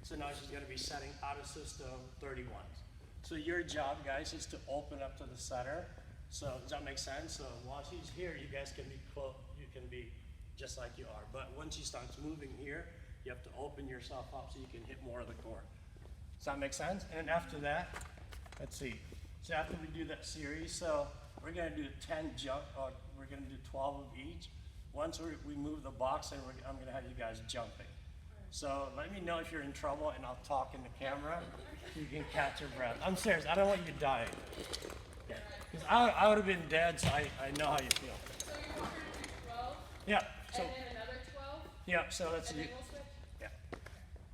So now she's gonna be setting out of system 31s. So your job, guys, is to open up to the setter. So does that make sense? So while she's here, you guys can be close, you can be just like you are. But once she starts moving here, you have to open yourself up so you can hit more of the court. Does that make sense? And after that, let's see. So after we do that series, so we're gonna do 10 jump, we're gonna do 12 of each. Once we move the box, and I'm gonna have you guys jumping. So let me know if you're in trouble, and I'll talk in the camera so you can catch your breath. I'm serious, I don't want you dying. Yeah. Because I would have been dead, so I know how you feel. So you want her to do 12? Yeah. So, and then another 12? yeah, so let's And do. then we'll switch? Yeah.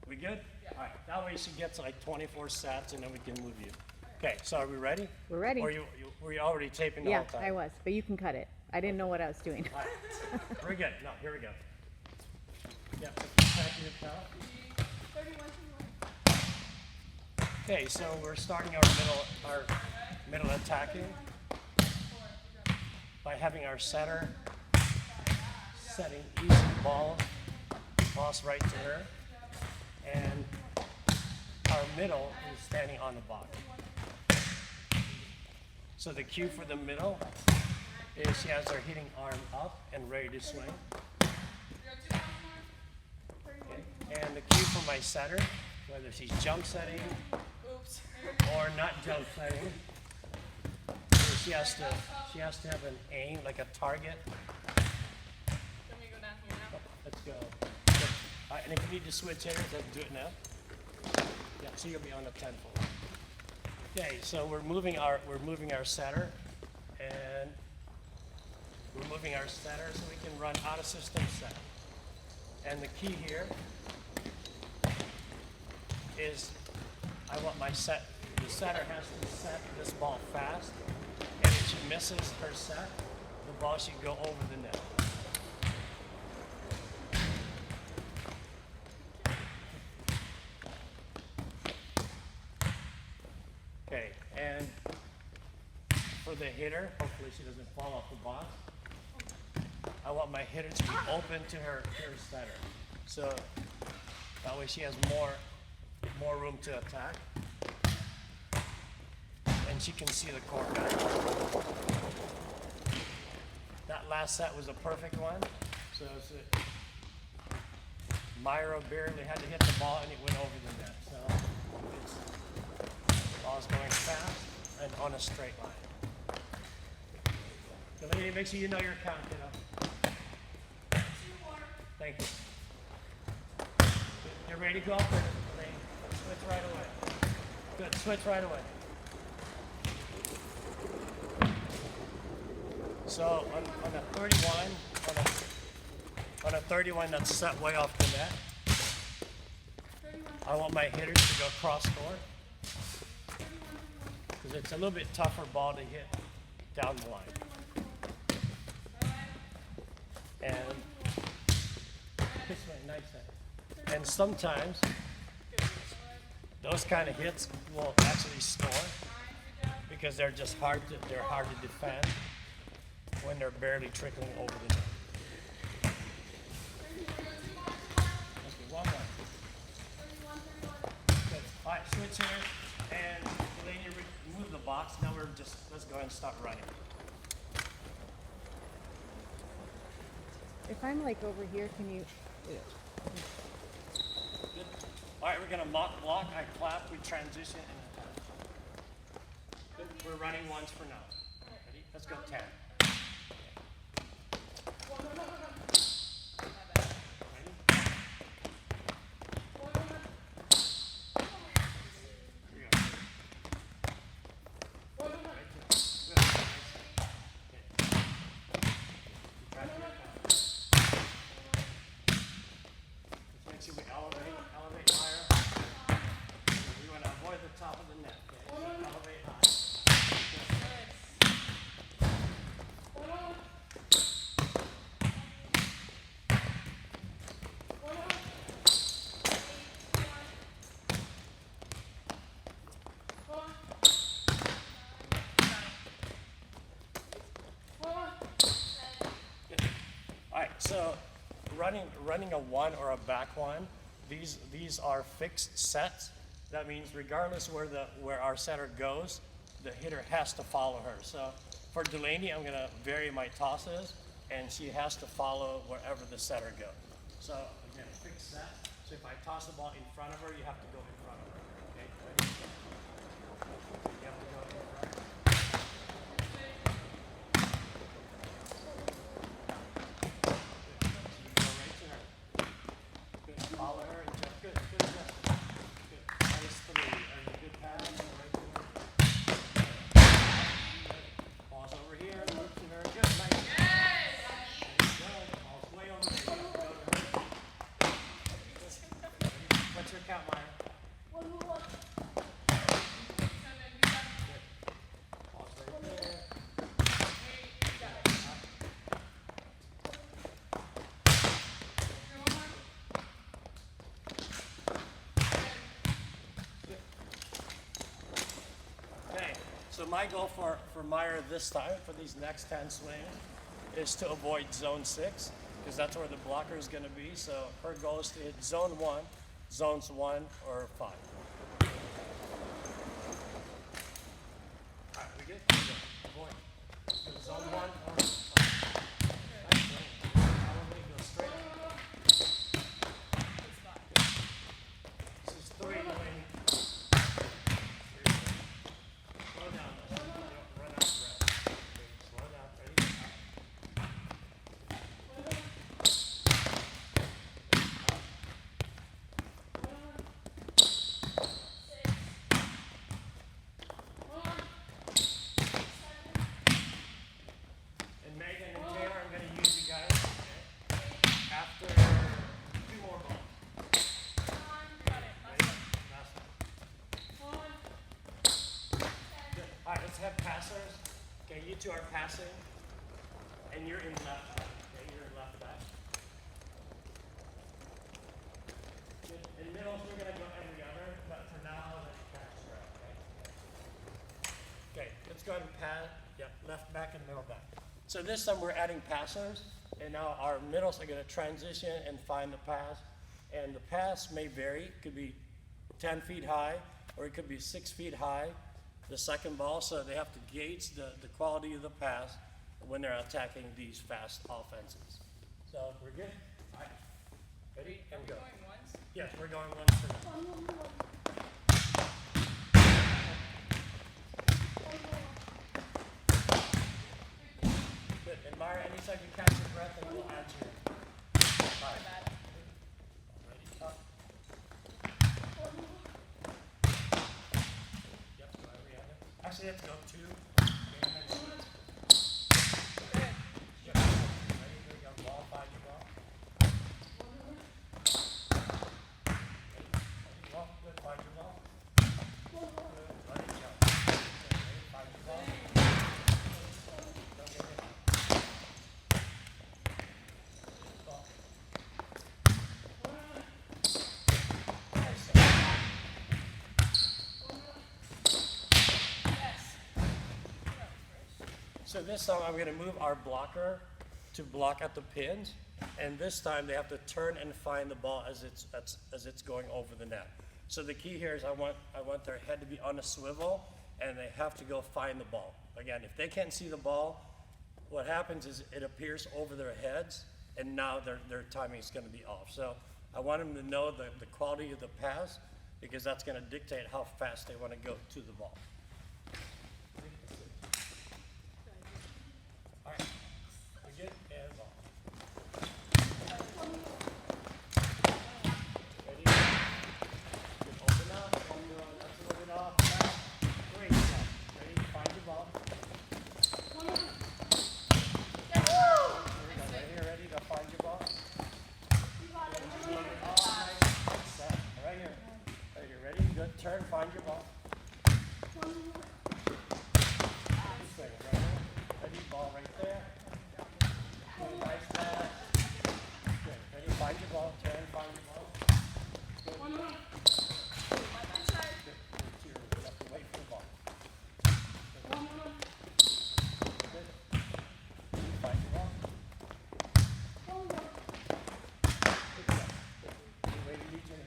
We good? Yeah. All right. That way she gets like 24 sets, and then we can move you. Okay, so are we ready? We're ready. Or were you already taping the Yeah, whole time? I was, but you can cut it. I didn't know what I was doing. All right. We're good. No, here we go. Yeah. Back to your count. 31. Okay, so we're starting our middle attacking by having our setter setting easy ball, toss right to her, and our middle is standing on the box. So the cue for the middle is she has her hitting arm up and ready to swing. Okay. And the cue for my setter, whether she's jump setting or not jump setting, so she has to have an aim, like a target. Can we go down here now? Let's go. Good. All right, and if you need to switch hitters, let's do it now. Yeah, so you'll be on the 10-fold. Okay, so we're moving our setter, and we're moving our setter so we can run out of system set. And the key here is I want the setter has to set this ball fast, and if she misses her set, the ball should go over the net. Okay, and for the hitter, hopefully she doesn't fall off the box, I want my hitter to be open to her setter. So that way she has more room to attack. And she can see the court better. That last set was a perfect one. So Myra barely had to hit the ball and it went over the net. So the ball's going fast and on a straight line. So lady, make sure you know your count, Thank you. You're ready to go up there, lady. Switch right away. Good, switch right away. So on a 31, on a 31 that's set way off the net, I want my hitters to go cross court because it's a little bit tougher ball to hit down the line. And this way, nice hit. And sometimes those kind of hits will actually score because they're just hard to defend when they're barely trickling over the net. Okay, one more. Good. All right, switch here, and then you move the box. Now let's go ahead and start running. If I'm like over here, can you? Good. All right, we're gonna mock block. I clap, we transition, and attack. Good. We're running once for now. Ready? Let's go 10. Elevate higher. We want to avoid the top of the net. Okay? So elevate high. Good. All right, so running a one or a back one these are fixed sets. That means regardless where our setter goes, the hitter has to follow her. So for Delaney, I'm gonna vary my tosses, and she has to follow wherever the setter goes. So again, fixed set. So if I toss the ball in front of her, you have to go in front of her. Okay, ready? You have to go in front. You go right to her. Good. Follow her and jump. Good. Good. Justin. Good. Minus 3. Are you good pass? Right to her. Ball's over here. Move to her. Good. Nice. Good. Ball's way over there. You have to go to her. What's your count, Maya? Good. Ball's right there. Okay, so my goal for Meyer this time, for these next 10 swings, is to avoid zone 6, because that's where the blocker is going to be. So her goal is to hit zone 1, zones 1 or 5. All right, we good? Avoid. So zone 1 or 5. Nice swing. Probably go straight. This is 3, Delaney. Slow down. Don't run out of breath. Okay, slow down. Ready? And Megan and Taylor, I'm going to use you guys. Okay? After 2 more balls. Ready? Last one. Good. All right, let's have passers. Okay, you two are passing, and you're in left back. Okay, you're in left back. Good. In middles, we're gonna go every other, but for now, let's catch straight. Okay. Okay, let's go ahead and pass. Yep, left back and middle back. So this time we're adding passers, and now our middles are gonna transition and find the pass. And the pass may vary. It could be 10 feet high, or it could be 6 feet high, the second ball, so they have to gauge the quality of the pass when they're attacking these fast offenses. So we're good? All right. Ready? And go. Going once. Yes, we're going once for now. Good. And Myra, anytime you catch your breath, and we'll add to your. All right. Ready? Up. Yep, go every other. Actually, let's go 2. And then shoot. Yep. Ready? Here we go. Ball, find your ball. Ready? Ball. Good. Find your ball. Good. Let it go. Good. Ready? Find your ball. Don't get hit. Ball. Nice. So this time I'm going to move our blocker to block at the pins, and this time they have to turn and find the ball as it's going over the net. So the key here is I want their head to be on a swivel, and they have to go find the ball. Again, if they can't see the ball, what happens is it appears over their heads, and now their timing is going to be off. So I want them to know the quality of the pass, because that's going to dictate how fast they want to go to the ball. All right, we good? And ball. Ready? Good, open up, that's a little bit off. Great job. Ready? Find your ball. Here we go, right here, ready to find your ball. Set. Right here. Right here, ready? Good, turn, find your ball. This way, right here. Ready, ball right there. Good, nice pass. Good, ready, find your ball, turn, find your ball. Good. Good, you have to wait for the ball. Good. Good. Find your ball. Good job. Good. You ready to use your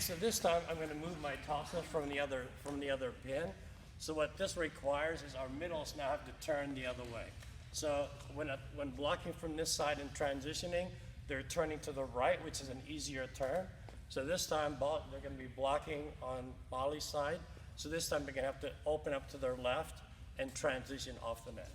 so this time I'm going to move my tosser from the other pin. So what this requires is our middles now have to turn the other way. So when blocking from this side and transitioning, they're turning to the right, which is an easier turn. So this time they're going to be blocking on Molly's side. So this time they're going to have to open up to their left and transition off the net.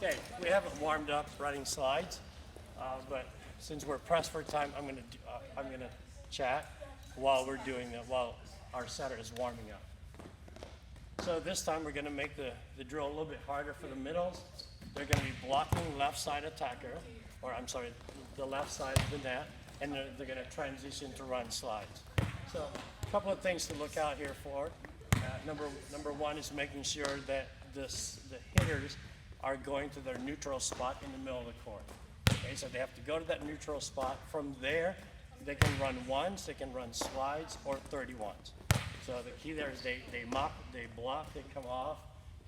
Okay, we haven't warmed up running slides, but since we're pressed for time, I'm gonna chat while we're doing that, while our setter is warming up. So this time we're gonna make the drill a little bit harder for the middles. They're gonna be blocking left side attacker, or I'm sorry, the left side of the net, and they're gonna transition to run slides. So a couple of things to look out here for. Number one is making sure that the hitters are going to their neutral spot in the middle of the court. Okay, so they have to go to that neutral spot. From there, they can run ones, they can run slides, or 31s. So the key there is they block, they come off,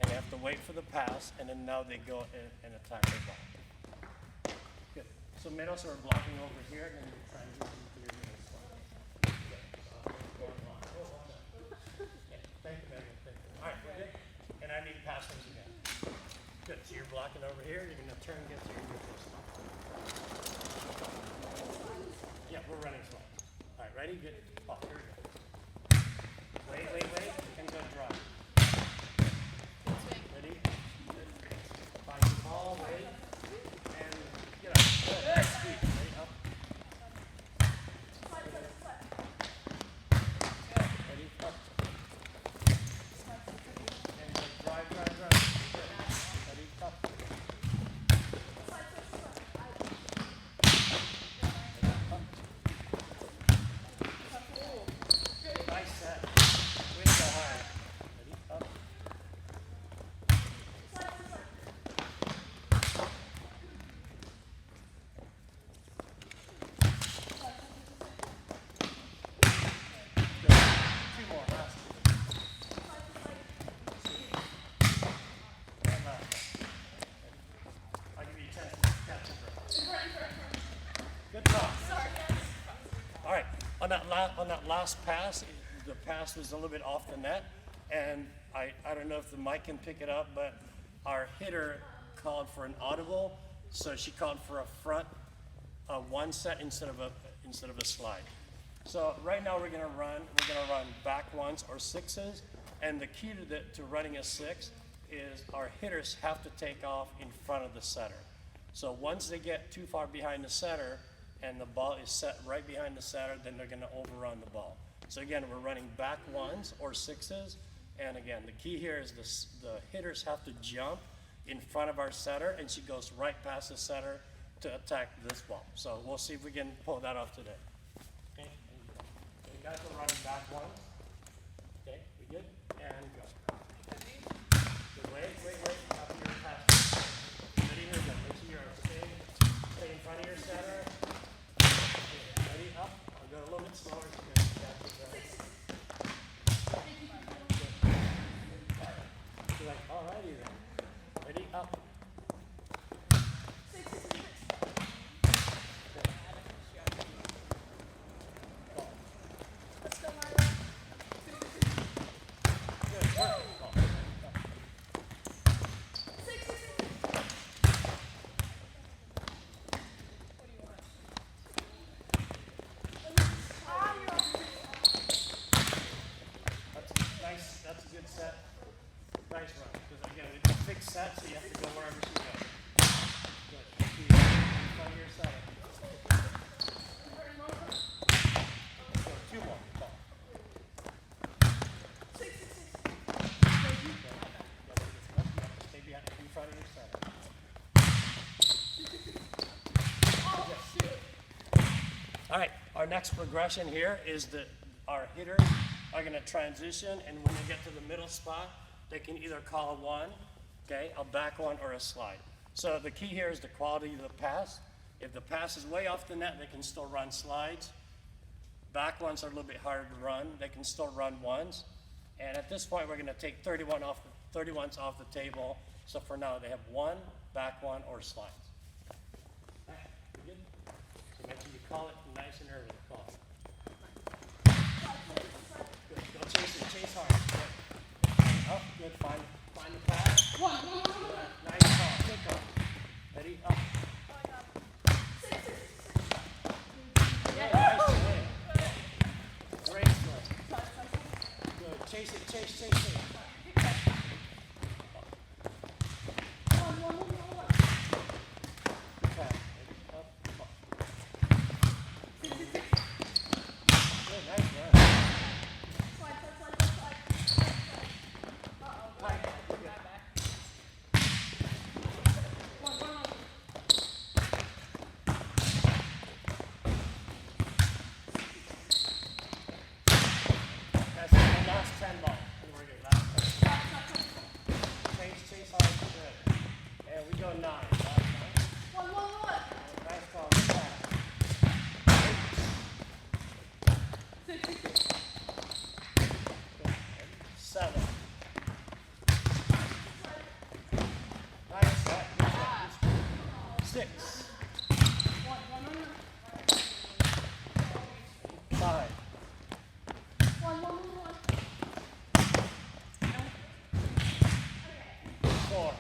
and they have to wait for the pass, and then now they go and attack the ball. Good. So middles are blocking over here, and then you transition to your middle slide. Okay, thank you, Megan. Thank you. All right, we're good. And I need to pass those again. Good, so you're blocking over here, you're gonna turn and get to your neutral spot. Yeah, we're running slow. All right, ready? Good. Oh, here we go. Wait, and go drop. Ready? Good. Find the ball, wait, and get up. Good, nice speed. Ready, up. Ready, up. And go drive. Good. Ready, up. Nice set. Way to go hard. Ready, up. Good. Two more, last. And last. I'll give you a chance to catch your breath. Good job. All right, on that last pass, the pass was a little bit off the net, and I don't know if the mic can pick it up, but our hitter called for an audible, so she called for a front one set instead of a slide. So right now we're gonna run back ones or sixes, and the key to running a six is our hitters have to take off in front of the setter. So once they get too far behind the setter and the ball is set right behind the setter, then they're gonna overrun the ball. So again, we're running back ones or sixes, and again, the key here is the hitters have to jump in front of our setter, and she goes right past the setter to attack this ball. So we'll see if we can pull that off today. Okay, so you guys are running back ones. Okay, we good? And go. Good, wait, after your pass. Ready, here we go. Make sure you're stay in front of your setter. Okay, ready, up. I'll go a little bit slower. You're like, alrighty then. Ready, up. next progression here is that our hitters are going to transition, and when they get to the middle spot, they can either call a one, okay, a back one, or a slide. So the key here is the quality of the pass. If the pass is way off the net, they can still run slides. Back ones are a little bit harder to run. They can still run ones. And at this point, we're going to take 31 31s off the table. So for now, they have one, back one, or slides. All right, we good? So make sure you call it nice and early. Call it. Good. Go chase it. Chase hard. Good. Up. Good. Find the pass. One. Good. Nice call. Good call. Ready? Up. Yeah, nice play. Great play. Good. Chase it. Chase. Good pass. Up. Come on. Good. Nice run. That's the last 10 ball. And we're good. Last 10. Chase hard. Good. And we go 9. Last 9. Nice call. Good pass. 7. Nice set. Good set. 6. 5. 4.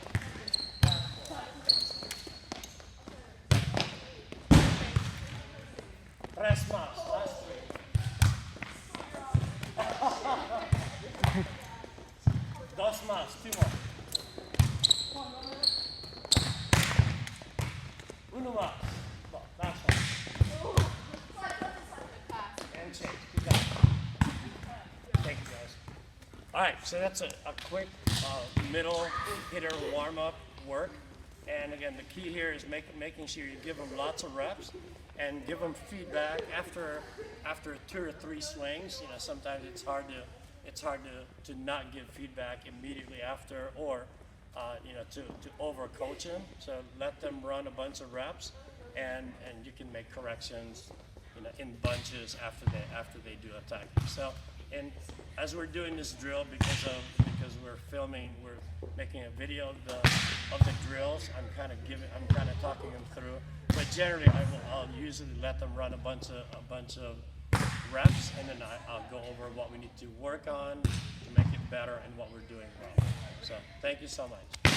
Tres más. Last 3. Dos más. 2 more. Uno más. No, last one. And change. Good job. Thank you, guys. All right, so that's a quick middle hitter warm-up work. And again, the key here is making sure you give them lots of reps and give them feedback after 2 or 3 swings. You know, sometimes it's hard to not give feedback immediately after, or to overcoach them. So let them run a bunch of reps, and you can make corrections, in bunches after they do attack. So, and as we're doing this drill, because we're making a video of the drills. I'm kind of talking them through. But generally, I'll usually let them run a bunch of reps, and then I'll go over what we need to work on to make it better and what we're doing well. So thank you so much.